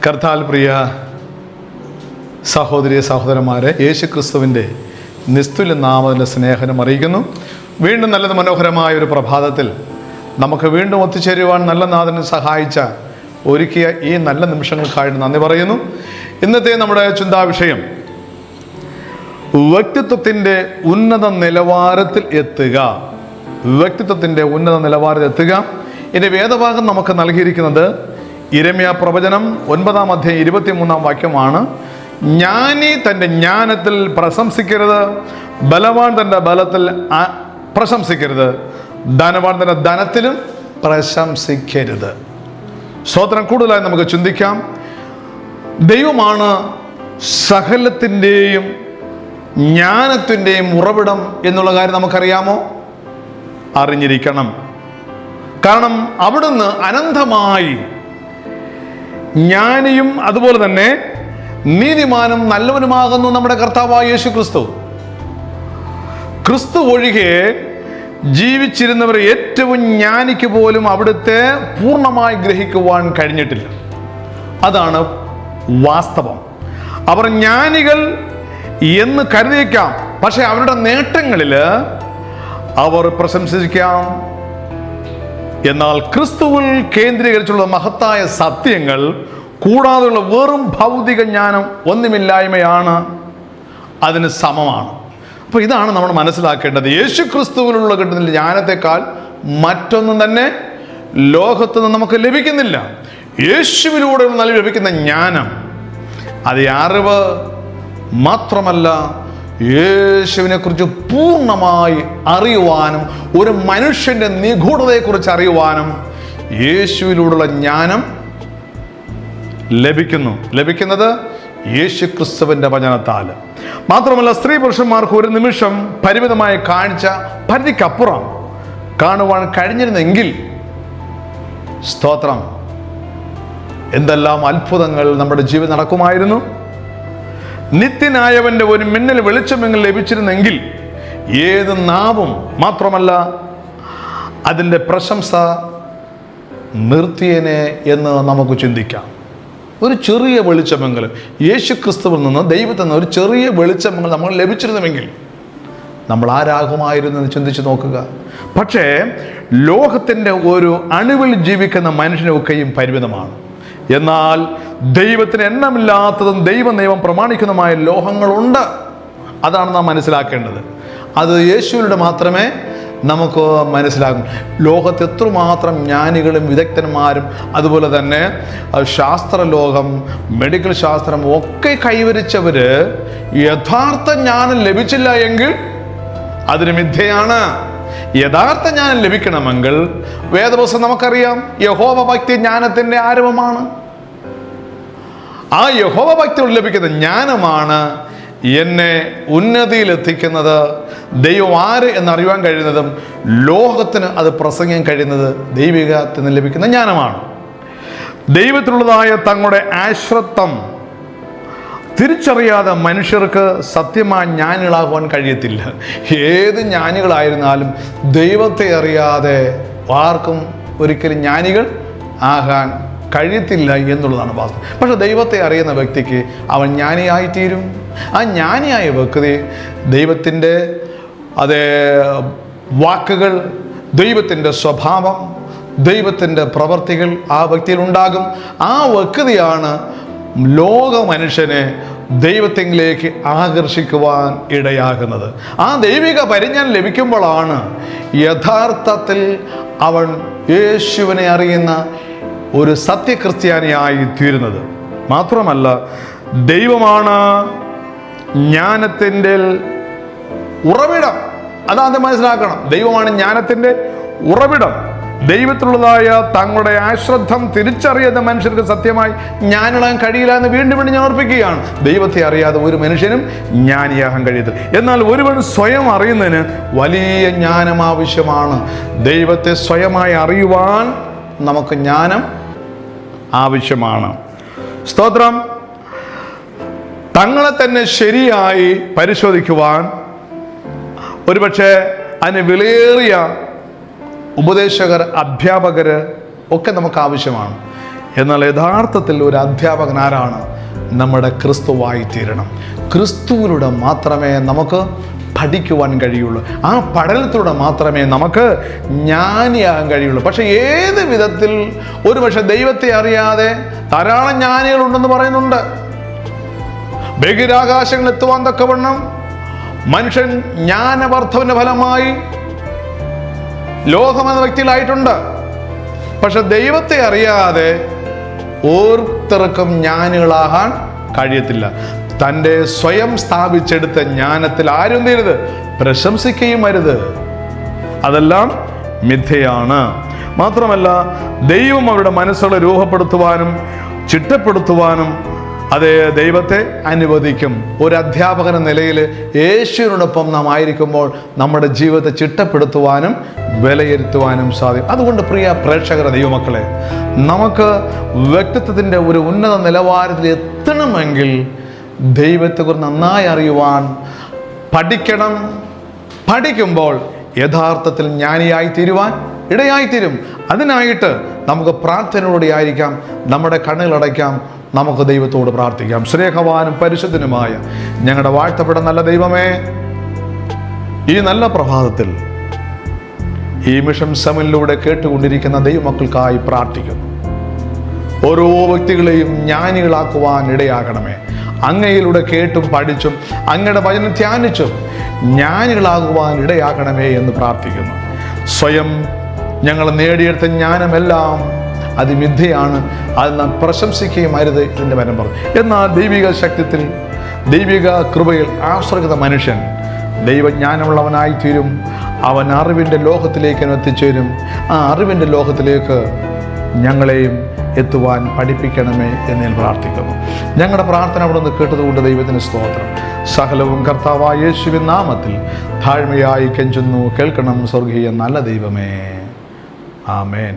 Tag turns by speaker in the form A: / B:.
A: കർത്താൽ പ്രിയ സഹോദരി സഹോദരന്മാരെ, യേശു ക്രിസ്തുവിൻ്റെ നിസ്തുല്യ നാമത്തിൻ്റെ സ്നേഹം അറിയിക്കുന്നു. വീണ്ടും നല്ലത് മനോഹരമായ ഒരു പ്രഭാതത്തിൽ നമുക്ക് വീണ്ടും ഒത്തുചേരുവാൻ നല്ല നാഥനെ സഹായിച്ച ഒരുക്കിയ ഈ നല്ല നിമിഷങ്ങൾക്കായിട്ട് നന്ദി പറയുന്നു. ഇന്നത്തെ നമ്മുടെ ചിന്താവിഷയം വ്യക്തിത്വത്തിൻ്റെ ഉന്നത നിലവാരത്തിൽ എത്തുക. വ്യക്തിത്വത്തിൻ്റെ ഉന്നത നിലവാരത്തിൽ എത്തുക. ഇതിൻ്റെ വേദഭാഗം നമുക്ക് നൽകിയിരിക്കുന്നത് യിരെമ്യാ പ്രവചനം 9-ാം അധ്യായം 23-ാം വാക്യമാണ്. ജ്ഞാനി തൻ്റെ ജ്ഞാനത്തിൽ പ്രശംസിക്കരുത്, ബലവാൻ തൻ്റെ ബലത്തിൽ പ്രശംസിക്കരുത്, ധനവാൻ തൻ്റെ ധനത്തിലും പ്രശംസിക്കരുത്. സ്തോത്രം. കൂടുതലായി നമുക്ക് ചിന്തിക്കാം. ദൈവമാണ് സകലത്തിൻ്റെയും ജ്ഞാനത്തിൻ്റെയും ഉറവിടം എന്നുള്ള കാര്യം നമുക്കറിയാമോ? അറിഞ്ഞിരിക്കണം. കാരണം അവിടുന്ന് അനന്തമായി ജ്ഞാനിയും അതുപോലെ തന്നെ നീതിമാനും നല്ലവനുമാകുന്നു നമ്മുടെ കർത്താവായ യേശു ക്രിസ്തു. ക്രിസ്തു ഒഴികെ ജീവിച്ചിരുന്നവർ ഏറ്റവും ജ്ഞാനിക്ക് പോലും അവിടുത്തെ പൂർണ്ണമായി ഗ്രഹിക്കുവാൻ കഴിഞ്ഞിട്ടില്ല. അതാണ് വാസ്തവം. അവർ ജ്ഞാനികൾ എന്ന് കരുതിയേക്കാം, പക്ഷെ അവരുടെ നേട്ടങ്ങളിൽ അവർ പ്രശംസിക്കാം. എന്നാൽ ക്രിസ്തുവിൽ കേന്ദ്രീകരിച്ചുള്ള മഹത്തായ സത്യങ്ങൾ കൂടാതെയുള്ള വെറും ഭൗതിക ജ്ഞാനം ഒന്നുമില്ലായ്മയാണ് അതിന് സമമാണ്. അപ്പോൾ ഇതാണ് നമ്മൾ മനസ്സിലാക്കേണ്ടത്. യേശു ക്രിസ്തുവിലുള്ള കിട്ടുന്ന ജ്ഞാനത്തെക്കാൾ മറ്റൊന്നും തന്നെ ലോകത്ത് നിന്ന് നമുക്ക് ലഭിക്കുന്നില്ല. യേശുവിലൂടെ നൽകി ലഭിക്കുന്ന ജ്ഞാനം അത് അറിവ് മാത്രമല്ല, യേശുവിനെ കുറിച്ച് പൂർണ്ണമായി അറിയുവാനും ഒരു മനുഷ്യന്റെ നിഗൂഢതയെക്കുറിച്ച് അറിയുവാനും യേശുവിലൂടെയുള്ള ജ്ഞാനം ലഭിക്കുന്നത് യേശു ക്രിസ്തുവിന്റെ വചനത്താൽ മാത്രമല്ല. സ്ത്രീ പുരുഷന്മാർക്ക് ഒരു നിമിഷം പരിമിതമായ കാഴ്ച പരിധിക്കപ്പുറം കാണുവാൻ കഴിഞ്ഞിരുന്നെങ്കിൽ സ്തോത്രം, എന്തെല്ലാം അത്ഭുതങ്ങൾ നമ്മുടെ ജീവിതം നടക്കുമായിരുന്നു. നിത്യനായവന്റെ ഒരു മിന്നൽ വെളിച്ചമെങ്കിൽ ലഭിച്ചിരുന്നെങ്കിൽ ഏത് നാവും മാത്രമല്ല അതിൻ്റെ പ്രശംസ നിർത്തിയനെ എന്ന് നമുക്ക് ചിന്തിക്കാം. ഒരു ചെറിയ വെളിച്ചമെങ്കിലും യേശു ക്രിസ്തുവിൽ നിന്ന് ദൈവത്തിൽ നിന്ന് ഒരു ചെറിയ വെളിച്ചമെങ്കിൽ നമ്മൾ ലഭിച്ചിരുന്നുവെങ്കിൽ നമ്മൾ ആരാകുമായിരുന്നു എന്ന് ചിന്തിച്ച് നോക്കുക. പക്ഷേ ലോകത്തിൻ്റെ ഒരു അണുവിൽ ജീവിക്കുന്ന മനുഷ്യനൊക്കെയും പരിമിതമാണ്. എന്നാൽ ദൈവത്തിന് എണ്ണമില്ലാത്തതും ദൈവ നിയമം പ്രമാണിക്കുന്നതുമായ ലോഹങ്ങളുണ്ട്. അതാണ് നാം മനസ്സിലാക്കേണ്ടത്. അത് യേശുവിലൂടെ മാത്രമേ നമുക്ക് മനസ്സിലാകും. ലോകത്ത് എത്രമാത്രം ജ്ഞാനികളും വിദഗ്ധന്മാരും അതുപോലെ തന്നെ ശാസ്ത്രലോകം, മെഡിക്കൽ ശാസ്ത്രം ഒക്കെ കൈവരിച്ചവർ യഥാർത്ഥ ജ്ഞാനം ലഭിച്ചില്ല എങ്കിൽ അതിന് മിഥ്യയാണ്. യഥാർത്ഥ ജ്ഞാനം ലഭിക്കണമെങ്കിൽ വേദപുസ്തകം നമുക്കറിയാം, യഹോവ ഭക്തി ജ്ഞാനത്തിൻ്റെ ആരംഭമാണ്. ആ യഹോവ ഭക്തിയോട് ലഭിക്കുന്ന ജ്ഞാനമാണ് എന്നെ ഉന്നതിയിലെത്തിക്കുന്നത്. ദൈവം ആര് എന്നറിയുവാൻ കഴിയുന്നതും ലോകത്തിന് അത് പ്രസംഗിക്കാൻ കഴിയുന്നത് ദൈവികത്തിൽ നിന്ന് ലഭിക്കുന്ന ജ്ഞാനമാണ്. ദൈവത്തിലുള്ളതായ തങ്ങളുടെ ആശ്രത്വം തിരിച്ചറിയാതെ മനുഷ്യർക്ക് സത്യമായ ജ്ഞാനികളാകുവാൻ കഴിയത്തില്ല. ഏത് ജ്ഞാനികളായിരുന്നാലും ദൈവത്തെ അറിയാതെ ആർക്കും ഒരിക്കലും ജ്ഞാനികൾ ആകാൻ കഴിയത്തില്ല എന്നുള്ളതാണ് വാസ്തവം. പക്ഷെ ദൈവത്തെ അറിയുന്ന വ്യക്തിക്ക് അവൻ ജ്ഞാനിയായിത്തീരും. ആ ജ്ഞാനിയായ വ്യക്തി ദൈവത്തിൻ്റെ വാക്കുകൾ, ദൈവത്തിൻ്റെ സ്വഭാവം, ദൈവത്തിൻ്റെ പ്രവർത്തികൾ ആ വ്യക്തിയിൽ ഉണ്ടാകും. ആ വ്യക്തിയാണ് ലോക മനുഷ്യനെ ദൈവത്തിലേക്ക് ആകർഷിക്കുവാൻ ഇടയാകുന്നത്. ആ ദൈവിക പരിജ്ഞാനം ലഭിക്കുമ്പോഴാണ് യഥാർത്ഥത്തിൽ അവൻ യേശുവിനെ അറിയുന്ന ഒരു സത്യക്രിസ്ത്യാനിയായി തീരുന്നത്. മാത്രമല്ല, ദൈവമാണ് ജ്ഞാനത്തിൻ്റെ ഉറവിടം. അതാദ്യം മനസ്സിലാക്കണം. ദൈവമാണ് ജ്ഞാനത്തിൻ്റെ ഉറവിടം. ദൈവത്തിലുള്ളതായ തങ്ങളുടെ ആശ്രദ്ധം തിരിച്ചറിയാത്ത മനുഷ്യർക്ക് സത്യമായി ജ്ഞാനിയാകാൻ കഴിയില്ല എന്ന് വീണ്ടും വീണ്ടും ഞാൻ ഓർപ്പിക്കുകയാണ്. ദൈവത്തെ അറിയാതെ ഒരു മനുഷ്യനും ജ്ഞാനിയാകാൻ കഴിയത്തില്ല. എന്നാൽ ഒരുവൻ സ്വയം അറിയുന്നതിന് വലിയ ജ്ഞാനം ആവശ്യമാണ്. ദൈവത്തെ സ്വയമായി അറിയുവാൻ നമുക്ക് ജ്ഞാനം ആവശ്യമാണ്. സ്തോത്രം. തങ്ങളെ തന്നെ ശരിയായി പരിശോധിക്കുവാൻ ഒരുപക്ഷെ അതിന് വിലയേറിയ ഉപദേശകർ, അധ്യാപകർ ഒക്കെ നമുക്ക് ആവശ്യമാണ്. എന്നാൽ യഥാർത്ഥത്തിൽ ഒരു അധ്യാപകൻ ആരാണ്? നമ്മുടെ ക്രിസ്തുവായി തീരണം. ക്രിസ്തുവിലൂടെ മാത്രമേ നമുക്ക് പഠിക്കുവാൻ കഴിയുള്ളൂ. ആ പഠനത്തിലൂടെ മാത്രമേ നമുക്ക് ജ്ഞാനിയാകാൻ കഴിയുള്ളൂ. പക്ഷെ ഏത് വിധത്തിൽ ഒരുപക്ഷെ ദൈവത്തെ അറിയാതെ ധാരാളം ജ്ഞാനികളുണ്ടെന്ന് പറയുന്നുണ്ട്. ബഹിരാകാശങ്ങളിൽ എത്തുവാൻ തക്കവണ്ണം മനുഷ്യൻ ജ്ഞാനവർദ്ധവിന്റെ ഫലമായി ലോകമെന്ന വ്യക്തിയിലായിട്ടുണ്ട്. പക്ഷെ ദൈവത്തെ അറിയാതെ ഓരോരുത്തർക്കും ജ്ഞാനികളാകാൻ കഴിയത്തില്ല. തൻ്റെ സ്വയം സ്ഥാപിച്ചെടുത്ത ജ്ഞാനത്തിൽ ആരും തീരുത് പ്രശംസിക്കുകയും അരുത്. അതെല്ലാം മിഥ്യയാണ്. മാത്രമല്ല, ദൈവം അവരുടെ മനസ്സുകളെ രൂപപ്പെടുത്തുവാനും ചിട്ടപ്പെടുത്തുവാനും അത് ദൈവത്തെ അനുവദിക്കും. ഒരു അധ്യാപകൻ എന്ന നിലയിൽ യേശുവിനോടൊപ്പം നാം ആയിരിക്കുമ്പോൾ നമ്മുടെ ജീവിതത്തെ ചിട്ടപ്പെടുത്തുവാനും വിലയിരുത്തുവാനും സാധിക്കും. അതുകൊണ്ട് പ്രിയ പ്രേക്ഷകരെ, ദൈവമക്കളെ, നമുക്ക് വ്യക്തിത്വത്തിൻ്റെ ഒരു ഉന്നത നിലവാരത്തിൽ എത്തണമെങ്കിൽ ദൈവത്തെക്കുറിച്ച് നന്നായി അറിയുവാൻ പഠിക്കണം. പഠിക്കുമ്പോൾ യഥാർത്ഥത്തിൽ ജ്ഞാനിയായി തീരുവാൻ ഇടയായിത്തീരും. അതിനായിട്ട് നമുക്ക് പ്രാർത്ഥനയോടെ ആയിരിക്കാം, നമ്മുടെ കണ്ണുകളടയ്ക്കാം, നമുക്ക് ദൈവത്തോട് പ്രാർത്ഥിക്കാം. സ്നേഹവാനും പരിശുദ്ധനുമായ ഞങ്ങളുടെ വാഴ്ത്തപ്പെട്ട നല്ല ദൈവമേ, ഈ നല്ല പ്രഭാതത്തിൽ ഈ മിഷൻ സെവനിലൂടെ കേട്ടുകൊണ്ടിരിക്കുന്ന ദൈവമക്കൾക്കായി പ്രാർത്ഥിക്കുന്നു. ഓരോ വ്യക്തികളെയും ജ്ഞാനികളാക്കുവാൻ ഇടയാകണമേ. അങ്ങയിലൂടെ കേട്ടും പഠിച്ചും അങ്ങയുടെ വചനം ധ്യാനിച്ചും ജ്ഞാനികളാകുവാൻ ഇടയാകണമേ എന്ന് പ്രാർത്ഥിക്കുന്നു. സ്വയം ഞങ്ങൾ നേടിയെടുത്ത ജ്ഞാനമെല്ലാം അത് മിഥ്യയാണ്, അത് നാം പ്രശംസിക്കുകയും അരുത് ഇതിൻ്റെ വരം പറഞ്ഞു. എന്നാൽ ദൈവിക ശക്തിത്തിൽ, ദൈവിക കൃപയിൽ ആശ്രയിക്കുന്ന മനുഷ്യൻ ദൈവജ്ഞാനമുള്ളവനായി തീരും. അവൻ അറിവിൻ്റെ ലോകത്തിലേക്ക് എത്തിച്ചേരും. ആ അറിവിൻ്റെ ലോകത്തിലേക്ക് ഞങ്ങളെയും എത്തുവാൻ പഠിപ്പിക്കണമേ എന്ന് ഞാൻ പ്രാർത്ഥിക്കുന്നു. ഞങ്ങളുടെ പ്രാർത്ഥന അവിടെ നിന്ന് കേട്ടതുകൊണ്ട് ദൈവത്തിന് സ്തോത്രം. സകലവും കർത്താവായ യേശുവിൻ നാമത്തിൽ താഴ്മയായി കെഞ്ചുന്നു. കേൾക്കണം സ്വർഗീയ നല്ല ദൈവമേ. ആമേൻ.